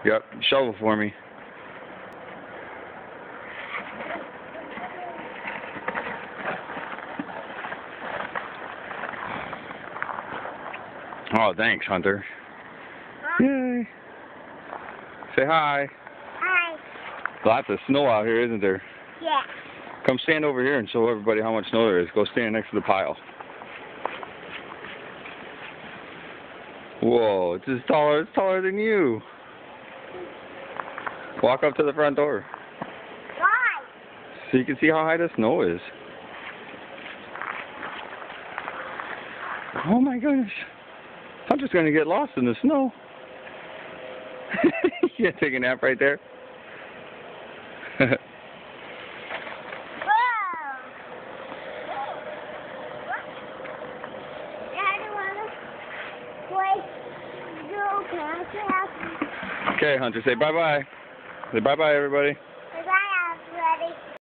Yep, shovel for me. Oh, thanks, Hunter. Huh? Yay. Say hi. Hi. Lots of snow out here, isn't there? Yeah. Come stand over here and show everybody how much snow there is. Go stand next to the pile. Whoa, it's taller than you. Walk up to the front door Why? so you can see how high the snow is. Oh my goodness. Hunter's gonna get lost in the snow. You gonna take a nap right there? Whoa. Daddy wanna play. Can I have? Okay, Hunter, say bye-bye. Say bye-bye, everybody.